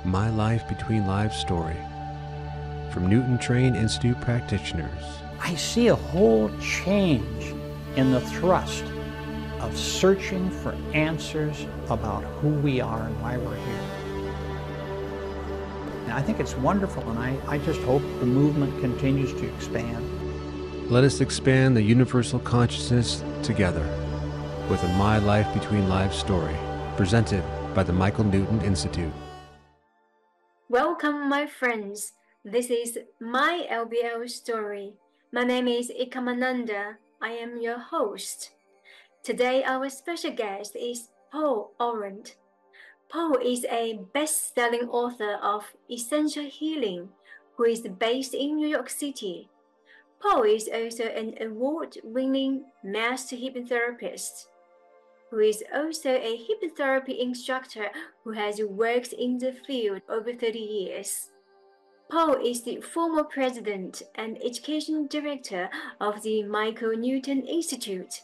My Life Between Lives story from Newton Train Institute practitioners. I see a whole change in the thrust of searching for answers about who we are and why we're here. And I think it's wonderful, and I just hope the movement continues to expand. Let us expand the universal consciousness together with a My Life Between Lives story presented by the Michael Newton Institute. Welcome, my friends. This is My LBL Story. My name is Ekomananda. I am your host. Today, our special guest is Paul Orant. Paul is a best-selling author of Essential Healing, who is based in New York City. Paul is also an award-winning master hypnotherapist, who is also a hypnotherapy instructor who has worked in the field over 30 years. Paul is the former president and education director of the Michael Newton Institute.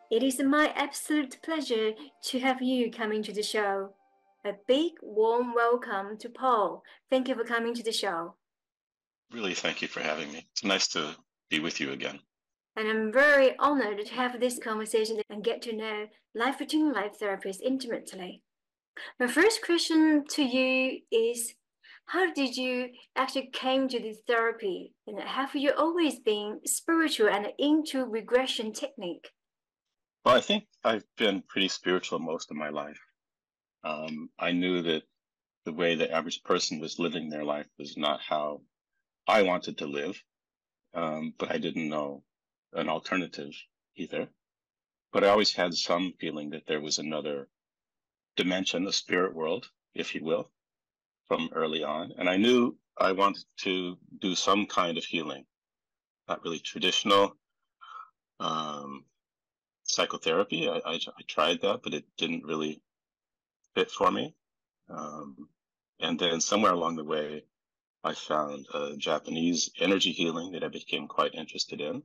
It is my absolute pleasure to have you coming to the show. A big, warm welcome to Paul. Thank you for coming to the show. Really, thank you for having me. It's nice to be with you again. And I'm very honored to have this conversation and get to know Life Between Life therapists intimately. My first question to you is, how did you actually came to this therapy? And have you always been spiritual and into regression technique? Well, I think I've been pretty spiritual most of my life. I knew that the way the average person was living their life was not how I wanted to live, but I didn't know an alternative either. But I always had some feeling that there was another dimension, the spirit world, if you will, from early on. And I knew I wanted to do some kind of healing, not really traditional psychotherapy. I tried that, but it didn't really fit for me. And then somewhere along the way, I found Japanese energy healing that I became quite interested in.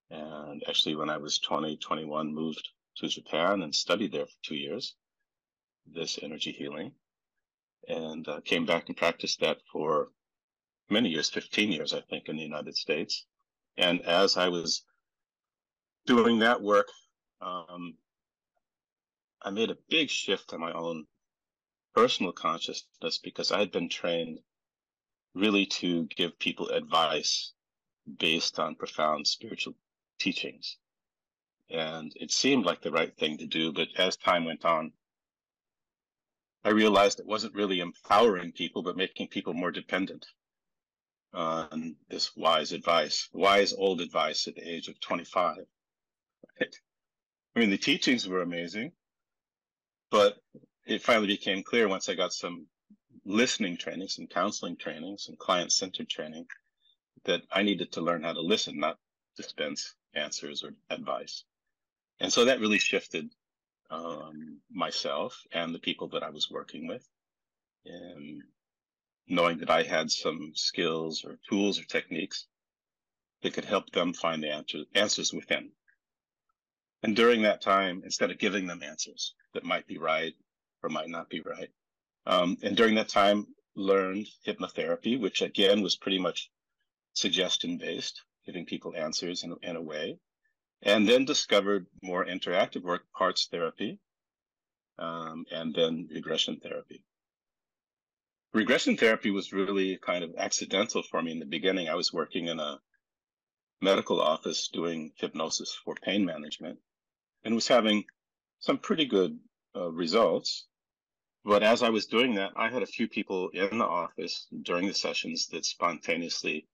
And actually, when I was 21, moved to Japan and studied there for 2 years, this energy healing, and came back and practiced that for many years, 15 years, I think, in the United States. And as I was doing that work, I made a big shift in my own personal consciousness because I had been trained really to give people advice based on profound spiritual teachings. And it seemed like the right thing to do, but as time went on, I realized it wasn't really empowering people, but making people more dependent on this wise advice, wise old advice at the age of 25. Right? I mean, the teachings were amazing, but it finally became clear once I got some listening training, some counseling training, some client-centered training, that I needed to learn how to listen, not dispense answers or advice. And so that really shifted myself and the people that I was working with, and knowing that I had some skills or tools or techniques that could help them find the answers within. And during that time, instead of giving them answers that might be right or might not be right, and during that time, learned hypnotherapy, which again was pretty much suggestion-based, giving people answers in a way, and then discovered more interactive work, parts therapy, and then regression therapy. Regression therapy was really kind of accidental for me in the beginning. I was working in a medical office doing hypnosis for pain management and was having some pretty good results. But as I was doing that, I had a few people in the office during the sessions that spontaneously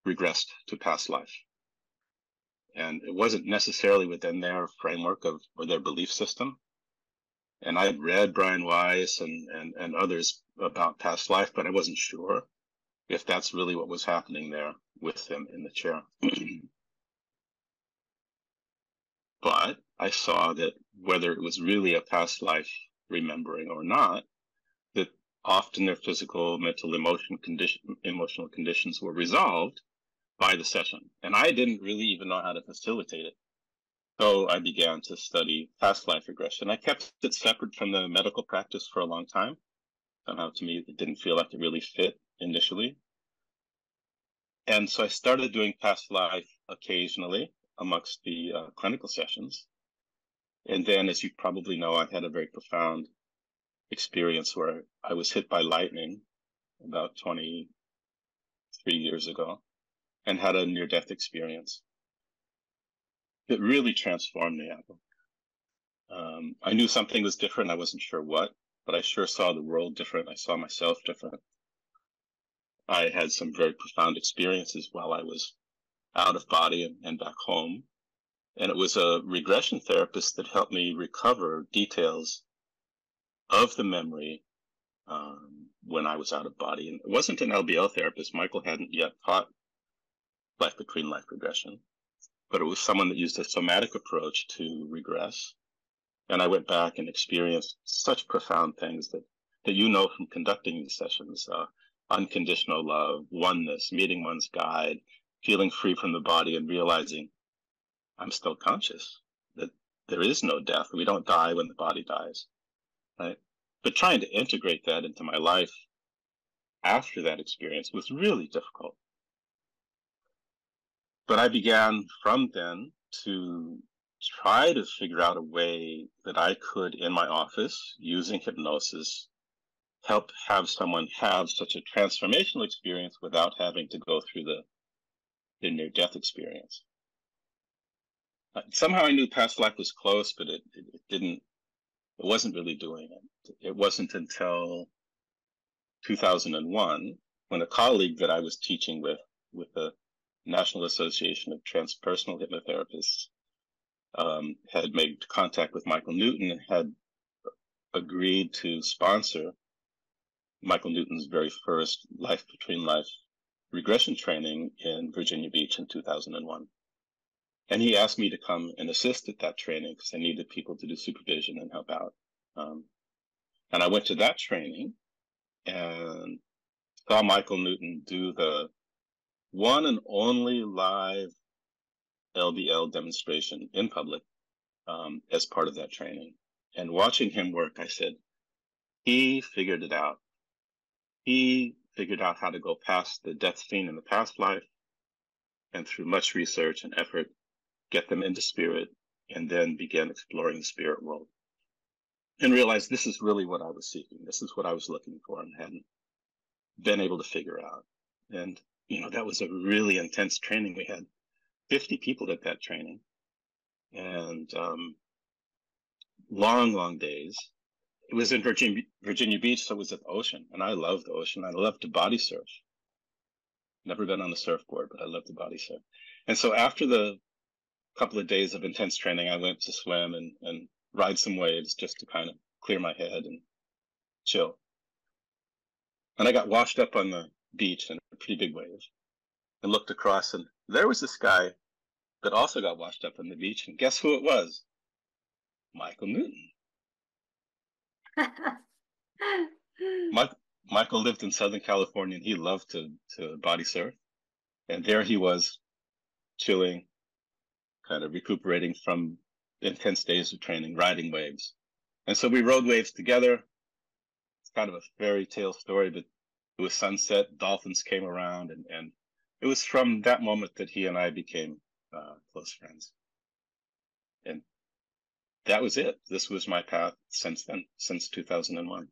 regressed to past life. And it wasn't necessarily within their framework or their belief system. And I had read Brian Weiss and others about past life, but I wasn't sure if that's really what was happening there with them in the chair. But I saw that whether it was really a past life remembering or not, that often their physical, mental, emotional conditions were resolved by the session. And I didn't really even know how to facilitate it. So I began to study past life regression. I kept it separate from the medical practice for a long time. Somehow to me, it didn't feel like it really fit initially. And so I started doing past life occasionally amongst the clinical sessions. And then, as you probably know, I had a very profound experience where I was hit by lightning about 23 years ago and had a near-death experience. It really transformed me, Apple. I knew something was different. I wasn't sure what, but I sure saw the world different. I saw myself different. I had some very profound experiences while I was out of body and back home. And it was a regression therapist that helped me recover details of the memory when I was out of body. And it wasn't an LBL therapist. Michael hadn't yet taught life between life regression, but it was someone that used a somatic approach to regress. And I went back and experienced such profound things that you know from conducting these sessions, unconditional love, oneness, meeting one's guide, feeling free from the body and realizing I'm still conscious, that there is no death. We don't die when the body dies, right? But trying to integrate that into my life after that experience was really difficult. But I began from then to try to figure out a way that I could, in my office, using hypnosis, help have someone have such a transformational experience without having to go through the near-death experience. Somehow I knew past life was close, but it wasn't really doing it. It wasn't until 2001 when a colleague that I was teaching with the National Association of Transpersonal Hypnotherapists had made contact with Michael Newton and had agreed to sponsor Michael Newton's very first life between life regression training in Virginia Beach in 2001. And he asked me to come and assist at that training because I needed people to do supervision and help out. And I went to that training and saw Michael Newton do the one and only live LBL demonstration in public as part of that training. And watching him work, I said, he figured it out. He figured out how to go past the death scene in the past life and through much research and effort, get them into spirit and then began exploring the spirit world. And realized this is really what I was seeking. This is what I was looking for and hadn't been able to figure out. And, you know, that was a really intense training. We had 50 people at that training and long days. It was in Virginia Beach, so it was at the ocean. And I loved the ocean. I loved to body surf. Never been on the surfboard, but I loved to body surf. And so after the couple of days of intense training, I went to swim and ride some waves just to kind of clear my head and chill. And I got washed up on the beach in a pretty big wave and looked across, and there was this guy that also got washed up on the beach. And guess who it was? Michael Newton. Michael lived in Southern California, and he loved to body surf. And there he was, chilling, kind of recuperating from intense days of training, riding waves. And so we rode waves together. It's kind of a fairy tale story, but it was sunset, dolphins came around, and it was from that moment that he and I became close friends. And that was it. This was my path since then, since 2001.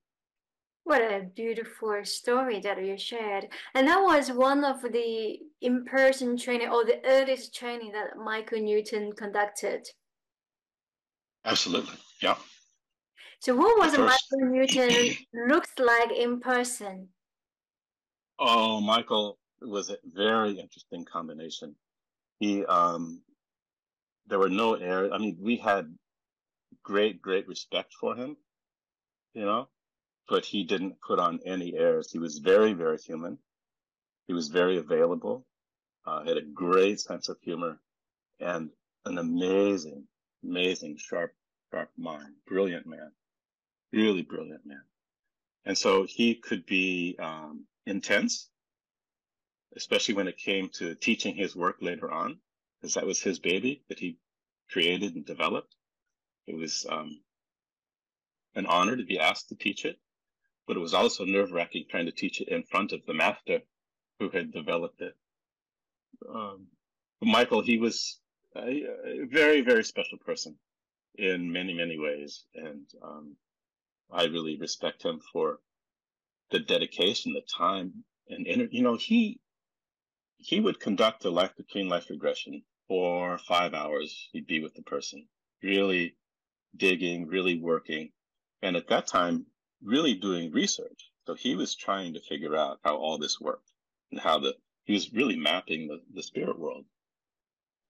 What a beautiful story that you shared. And that was one of the in-person training or the earliest training that Michael Newton conducted. Absolutely, yeah. So what was Michael Newton looks like in person? Oh, Michael was a very interesting combination. He, there were no airs. I mean, we had great respect for him, you know, but he didn't put on any airs. He was very human. He was very available, had a great sense of humor and an amazing, sharp mind, brilliant man, really brilliant man. And so he could be intense, especially when it came to teaching his work later on, because that was his baby that he created and developed. It was an honor to be asked to teach it. but it was also nerve-wracking trying to teach it in front of the master who had developed it. Michael, he was a very, very special person in many, many ways. And I really respect him for the dedication, the time, and he would conduct a life between life regression for 5 hours. He'd be with the person, really digging, really working. And at that time, really doing research. So he was trying to figure out how all this worked and he was really mapping the spirit world.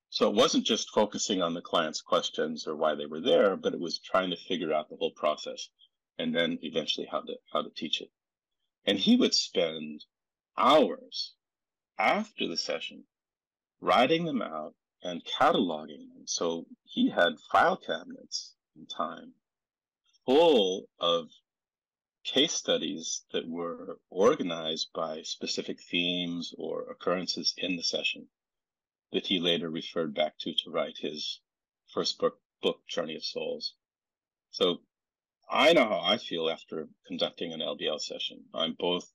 So it wasn't just focusing on the client's questions or why they were there, but it was trying to figure out the whole process and then eventually how to teach it. And he would spend hours after the session writing them out and cataloging them. So he had file cabinets in time full of case studies that were organized by specific themes or occurrences in the session that he later referred back to write his first book, Journey of Souls. So I know how I feel after conducting an LBL session. I'm both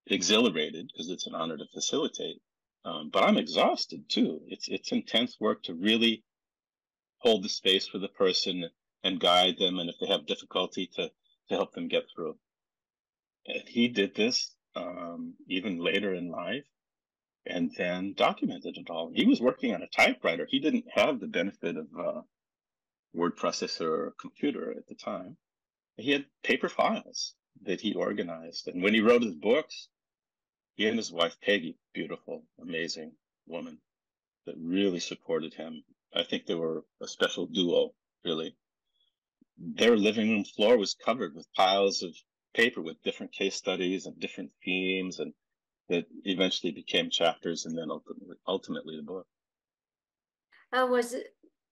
exhilarated because it's an honor to facilitate, but I'm exhausted too. It's intense work to really hold the space for the person and guide them, and if they have difficulty, to help them get through. And he did this even later in life, and then documented it all. He was working on a typewriter. He didn't have the benefit of word processor or computer at the time. He had paper files that he organized. And when he wrote his books, he and his wife, Peggy, beautiful, amazing woman that really supported him. I think they were a special duo, really. Their living room floor was covered with piles of paper with different case studies and different themes, and that eventually became chapters and then ultimately the book. I was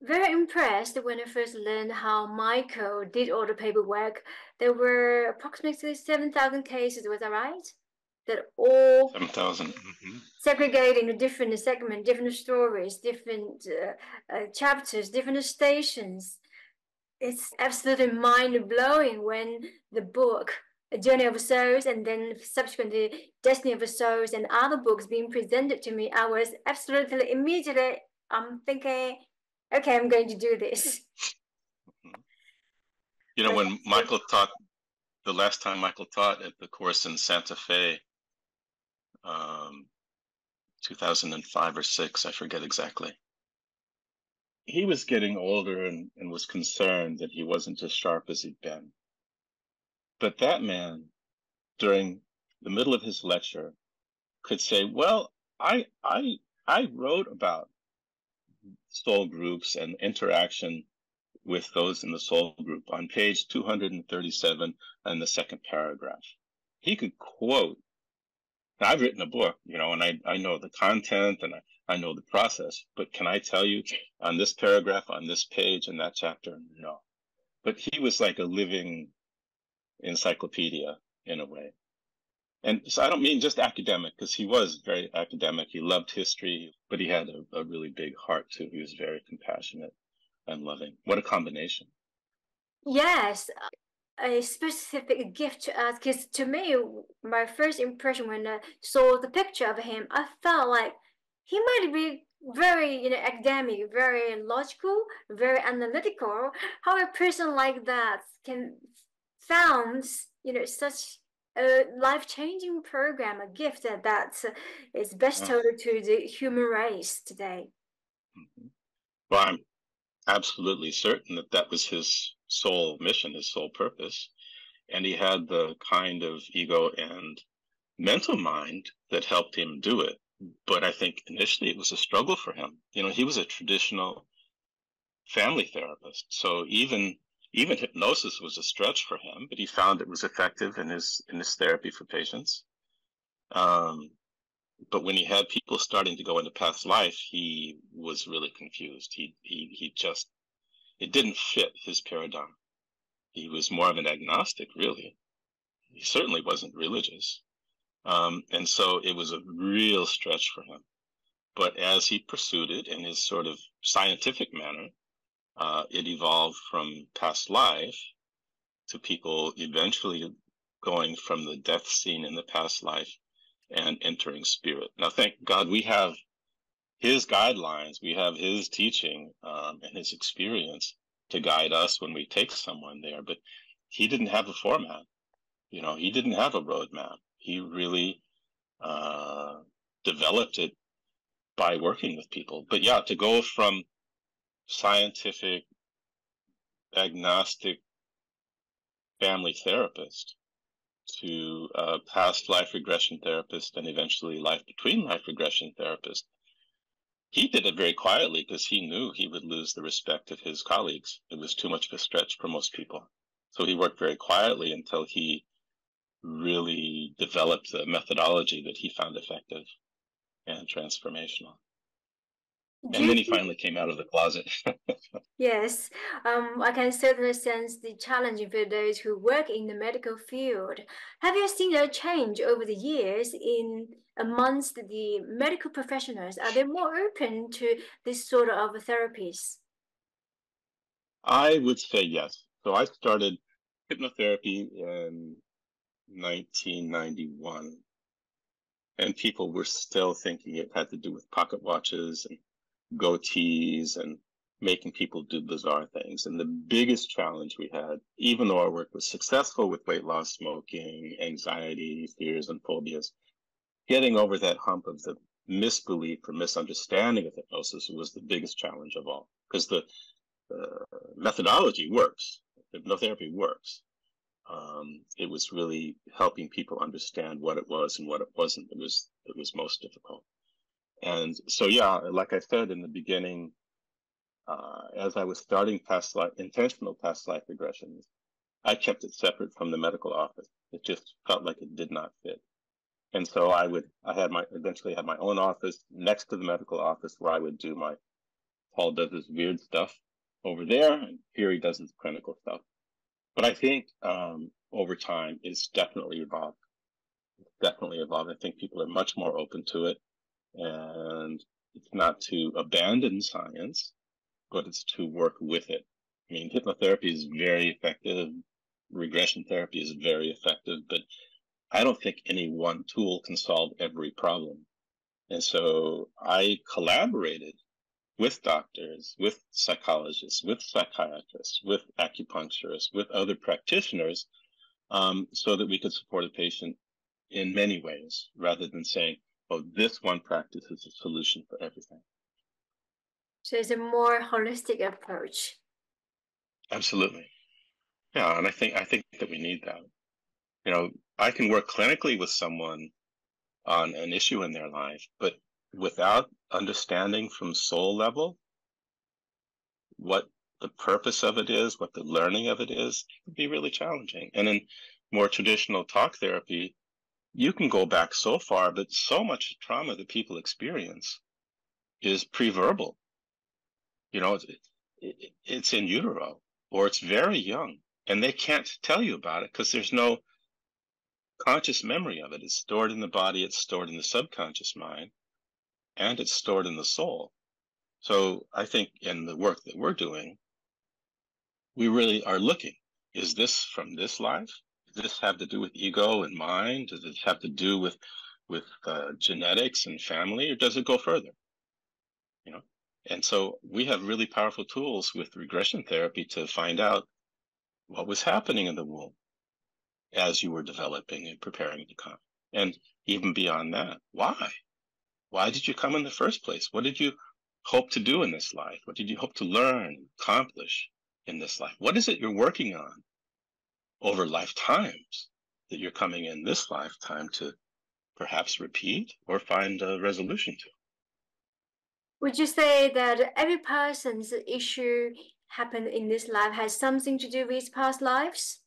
very impressed when I first learned how Michael did all the paperwork. There were approximately 7,000 cases, was that right? That all 7,000 segregated into different segments, different stories, different chapters, different stations. It's absolutely mind-blowing when the book, A Journey of Souls, and then subsequently Destiny of Souls and other books being presented to me. I was absolutely immediately thinking, okay, I'm going to do this. You know, when Michael taught, the last time Michael taught at the course in Santa Fe, 2005 or 6, I forget exactly. He was getting older and was concerned that he wasn't as sharp as he'd been. But that man, during the middle of his lecture, could say, well, I wrote about soul groups and interaction with those in the soul group on page 237 and the second paragraph. He could quote. Now, I've written a book, you know, and I know the content and I know the process, but can I tell you on this paragraph, on this page, in that chapter? No. But he was like a living encyclopedia in a way. And so I don't mean just academic, because he was very academic. He loved history, but he had a really big heart too. He was very compassionate and loving. What a combination. Yes, a specific gift to us, because to me, my first impression when I saw the picture of him, I felt like he might be very, academic, very logical, very analytical. How a person like that can found, such a life-changing program, a gift that is bestowed to the human race today. Well, I'm absolutely certain that was his sole mission, his sole purpose. And he had the kind of ego and mental mind that helped him do it. But I think initially it was a struggle for him. You know, he was a traditional family therapist. So even hypnosis was a stretch for him, but he found it was effective in his therapy for patients. But when he had people starting to go into past life, he was really confused. He just, it didn't fit his paradigm. He was more of an agnostic, really. He certainly wasn't religious. And so it was a real stretch for him. But as he pursued it in his sort of scientific manner, it evolved from past life to people eventually going from the death scene in the past life and entering spirit. Now, thank God we have his guidelines, we have his teaching and his experience to guide us when we take someone there. But he didn't have a format. He didn't have a roadmap. He really developed it by working with people. But yeah, to go from scientific, agnostic family therapist to a past life regression therapist and eventually life between life regression therapist, he did it very quietly because he knew he would lose the respect of his colleagues. It was too much of a stretch for most people. So he worked very quietly until he really developed a methodology that he found effective and transformational. And then he finally came out of the closet. Yes, I can certainly sense the challenge for those who work in the medical field. Have you seen a change over the years amongst the medical professionals? Are they more open to this sort of therapies? I would say yes. So I started hypnotherapy in 1991, and people were still thinking it had to do with pocket watches and goatees and making people do bizarre things. And the biggest challenge we had, even though our work was successful with weight loss, smoking, anxiety, fears, and phobias, getting over that hump of the misbelief or misunderstanding of hypnosis was the biggest challenge of all, because the methodology works, hypnotherapy works. It was really helping people understand what it was and what it wasn't. It was most difficult. And so, yeah, like I said in the beginning, as I was starting intentional past life regressions, I kept it separate from the medical office. It just felt like it did not fit. And so eventually had my own office next to the medical office where I would do Paul does this weird stuff over there, and here he does his clinical stuff. But I think over time, it's definitely evolved. I think people are much more open to it. And it's not to abandon science, but it's to work with it. I mean, hypnotherapy is very effective. Regression therapy is very effective, but I don't think any one tool can solve every problem. And so I collaborated with doctors, with psychologists, with psychiatrists, with acupuncturists, with other practitioners, so that we could support a patient in many ways, rather than saying, oh, this one practice is a solution for everything. So it's a more holistic approach. Absolutely. Yeah, and I think that we need that. I can work clinically with someone on an issue in their life, but without understanding from soul level what the purpose of it is, what the learning of it is, it would be really challenging. And in more traditional talk therapy, you can go back so far, but so much trauma that people experience is pre-verbal. It's in utero, or it's very young, and they can't tell you about it because there's no conscious memory of it. It's stored in the body, it's stored in the subconscious mind, and it's stored in the soul. So I think in the work that we're doing, we really are looking, is this from this life? Does this have to do with ego and mind? Does it have to do with genetics and family, or does it go further? And so we have really powerful tools with regression therapy to find out what was happening in the womb as you were developing and preparing to come. And even beyond that, why? Why did you come in the first place? What did you hope to do in this life? What did you hope to learn, accomplish in this life? What is it you're working on over lifetimes that you're coming in this lifetime to perhaps repeat or find a resolution to? Would you say that every person's issue happened in this life has something to do with past lives?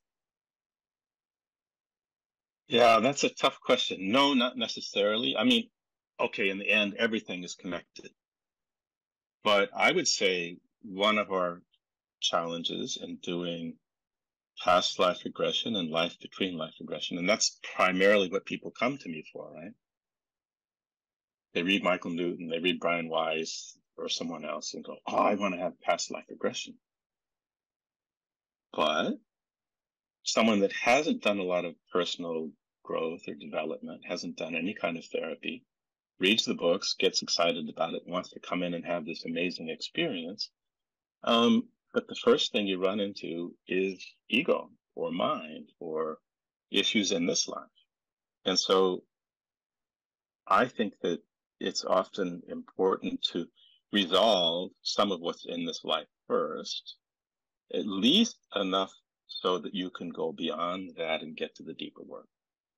Yeah, that's a tough question. No, not necessarily. I mean, okay, in the end, everything is connected. But I would say one of our challenges in doing past life regression and life between life regression, and that's primarily what people come to me for, right? They read Michael Newton, they read Brian Weiss or someone else and go, oh, I want to have past life regression. But someone that hasn't done a lot of personal growth or development, hasn't done any kind of therapy, reads the books, gets excited about it, wants to come in and have this amazing experience. But the first thing you run into is ego or mind or issues in this life. And so I think that it's often important to resolve some of what's in this life first, at least enough so that you can go beyond that and get to the deeper work.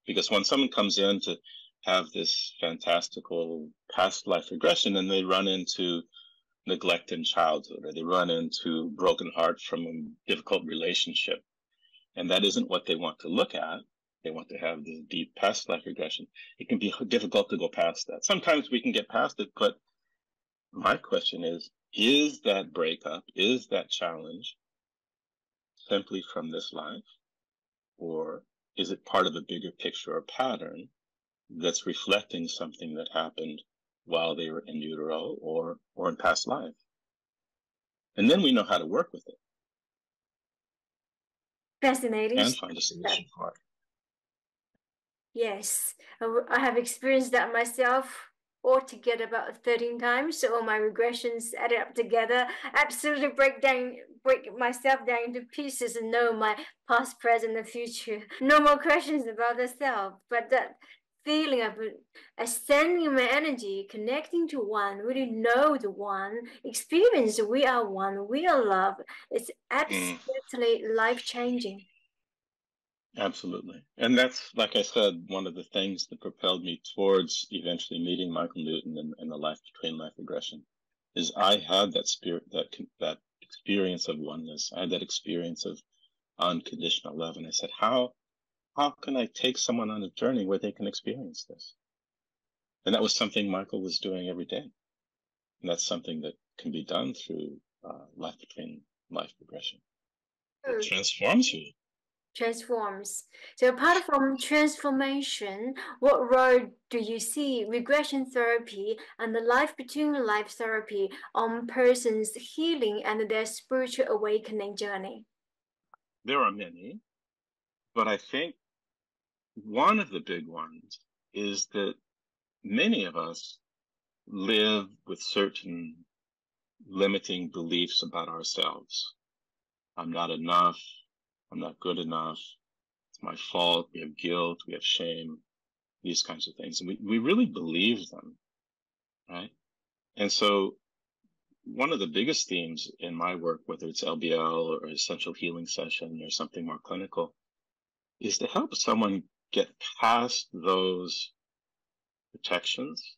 Because when someone comes in to have this fantastical past life regression and they run into neglect in childhood, or they run into broken heart from a difficult relationship, and that isn't what they want to look at, they want to have this deep past life regression, it can be difficult to go past that. Sometimes we can get past it, but my question is that breakup, is that challenge simply from this life, or is it part of a bigger picture or pattern that's reflecting something that happened while they were in utero or in past life? And then we know how to work with it. Fascinating. And find a solution for it. Yes, I have experienced that myself altogether about 13 times. So all my regressions added up together, absolutely break myself down into pieces and know my past, present, and future. No more questions about the self, but that feeling of ascending my energy, connecting to one, really know the one, experience we are one, we are love. It's absolutely life-changing. Absolutely. And that's, like I said, one of the things that propelled me towards eventually meeting Michael Newton and the life between life regression is I had that spirit, that experience of oneness. I had that experience of unconditional love. And I said, how can I take someone on a journey where they can experience this? And that was something Michael was doing every day. And that's something that can be done through life between life regression. It transforms you. Transforms. So apart from transformation, what role do you see regression therapy and the life between life therapy on person's healing and their spiritual awakening journey? There are many, but I think one of the big ones is that many of us live with certain limiting beliefs about ourselves. I'm not enough. I'm not good enough. It's my fault. We have guilt. We have shame, these kinds of things. And we really believe them, right? And so one of the biggest themes in my work, whether it's LBL or essential healing session or something more clinical, is to help someone get past those protections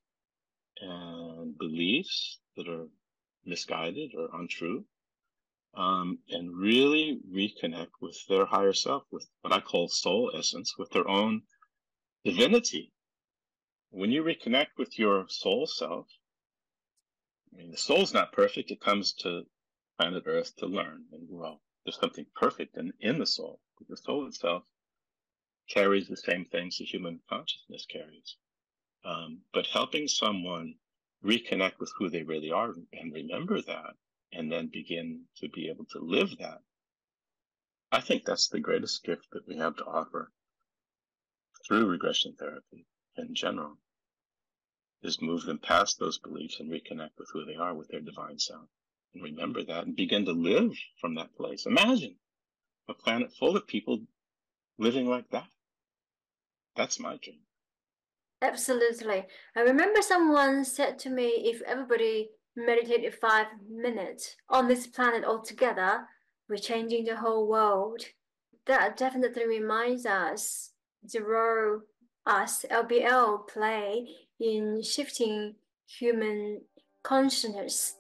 and beliefs that are misguided or untrue, and really reconnect with their higher self, with what I call soul essence, with their own divinity. When you reconnect with your soul self, I mean, the soul's not perfect. It comes to planet Earth to learn and grow. There's something perfect in the soul. The soul itself carries the same things the human consciousness carries. But helping someone reconnect with who they really are and remember that, and then begin to be able to live that, I think that's the greatest gift that we have to offer through regression therapy in general, is move them past those beliefs and reconnect with who they are, with their divine self, and remember that and begin to live from that place. Imagine a planet full of people living like that. That's my dream. Absolutely. I remember someone said to me, if everybody meditated 5 minutes on this planet altogether, we're changing the whole world. That definitely reminds us the role us LBL play in shifting human consciousness